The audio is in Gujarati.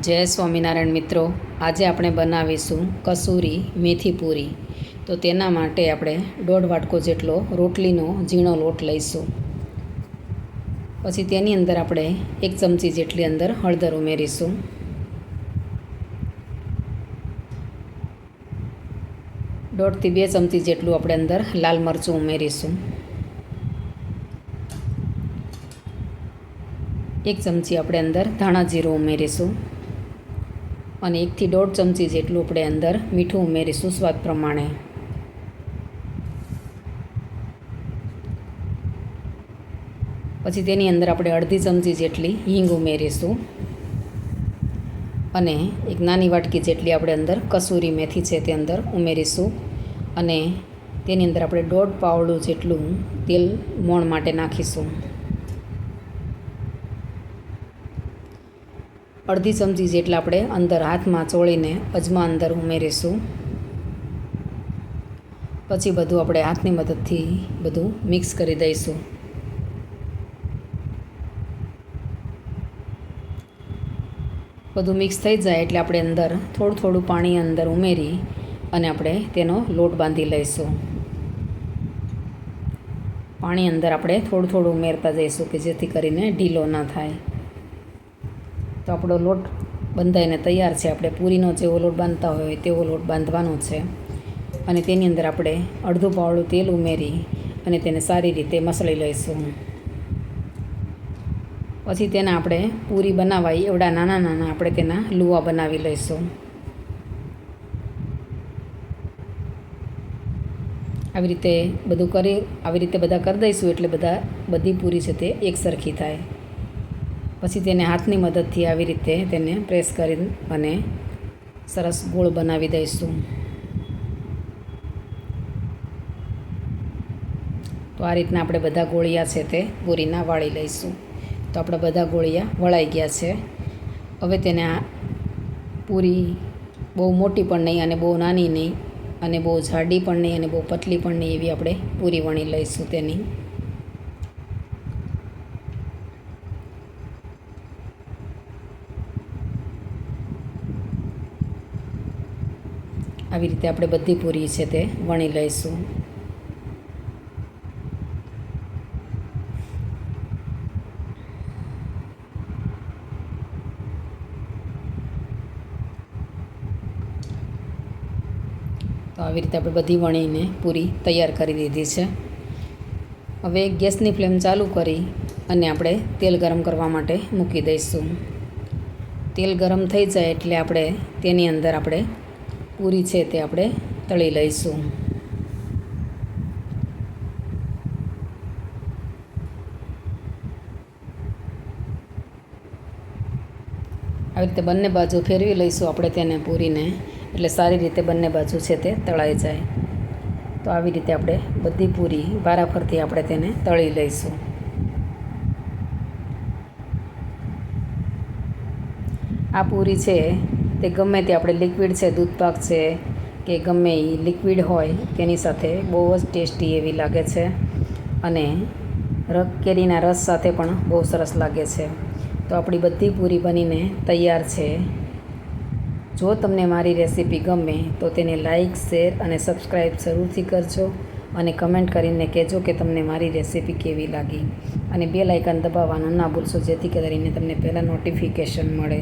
જય સ્વામિનારાયણ મિત્રો, આજે આપણે બનાવીશું કસૂરી મેથી પૂરી. તો તેના માટે આપણે 1.5 વાટકો જેટલો રોટલીનો ઝીણો લોટ લઈશું. પછી તેની અંદર આપણે 1 ચમચી જેટલી અંદર હળદર ઉમેરીશું. દોઢથી 2 ચમચી જેટલું આપણે અંદર લાલ મરચું ઉમેરીશું. 1 ચમચી આપણે અંદર ધાણા જીરું ઉમેરીશું અને 1 થી 1.5 ચમચી જેટલું આપણે અંદર મીઠું ઉમેરીશું સ્વાદ પ્રમાણે. પછી તેની અંદર આપણે અડધી ચમચી જેટલી હિંગ ઉમેરીશું અને 1 નાની વાટકી જેટલી આપણે અંદર કસૂરી મેથી છે તે અંદર ઉમેરીશું અને તેની અંદર આપણે 1.5 પાવડું જેટલું તેલ મોણ માટે નાખીશું. અડધી ચમચી જેટલા આપણે અંદર હાથમાં ચોળીને અજમા અંદર ઉમેરીશું. પછી બધું આપણે હાથની મદદથી બધું મિક્સ કરી દઈશું. બધું મિક્સ થઈ જાય એટલે આપણે અંદર થોડું પાણી અંદર ઉમેરી અને આપણે તેનો લોટ બાંધી લઈશું. પાણી અંદર આપણે થોડું ઉમેરતા જઈશું કે જેથી કરીને ઢીલો ના થાય. તો આપણો લોટ બંધાઈને તૈયાર છે. આપણે પૂરીનો જેવો લોટ બાંધતા હોય તેવો લોટ બાંધવાનો છે અને તેની અંદર આપણે અડધું પાવડું તેલ ઉમેરી અને તેને સારી રીતે મસળી લઈશું. પછી તેના આપણે પૂરી બનાવાય એવડા નાના આપણે તેના લુવા બનાવી લઈશું. આવી રીતે બધા કરી દઈશું એટલે બધી પૂરી છે તે એક સરખી થાય. પછી તેને હાથની મદદથી આવી રીતે તેને પ્રેસ કરી અને સરસ ગોળ બનાવી દઈશું. તો આ રીતના આપણે બધા ગોળિયા છે તે પૂરીના વાળી લઈશું. તો આપણે બધા ગોળિયા વળાઈ ગયા છે. હવે તેને આ પૂરી બહુ મોટી પણ નહીં અને બહુ નાની નહીં અને બહુ જાડી પણ નહીં અને બહુ પતલી પણ નહીં એવી આપણે પૂરી વણી લઈશું. તેની આવી રીતે આપણે બધી પૂરી છે તે વણી લઈશું. તો આવી રીતે આપણે બધી વણીને પૂરી તૈયાર કરી દીધી છે. હવે ગેસની ફ્લેમ ચાલુ કરી અને આપણે તેલ ગરમ કરવા માટે મૂકી દઈશું. તેલ ગરમ થઈ જાય એટલે આપણે તેની અંદર આપણે પૂરી છે તે આપણે તળી લઈશું. આવી રીતે બંને બાજુ ફેરવી લઈશું આપણે તેને પૂરીને, એટલે સારી રીતે બંને બાજુ છે તે તળાઈ જાય. તો આવી રીતે આપણે બધી પૂરી વારાફરતી આપણે તેને તળી લઈશું. આ પૂરી છે તે ગમે તે આપણે લિક્વિડ છે, દૂધપાક છે કે ગમે એ લિક્વિડ હોય તેની સાથે બહુ જ ટેસ્ટી એવી લાગે છે અને કેરીના રસ સાથે પણ બહુ સરસ લાગે છે. તો આપણી બધી પૂરી બનીને તૈયાર છે. જો તમને મારી રેસીપી ગમે તો તેને લાઈક, શેર અને સબસ્ક્રાઈબ જરૂરથી કરજો અને કમેન્ટ કરીને કહેજો કે તમને મારી રેસીપી કેવી લાગી અને બેલ આઇકન દબાવવાનું ના ભૂલશો જેથી કરીને તમને પહેલાં નોટિફિકેશન મળે.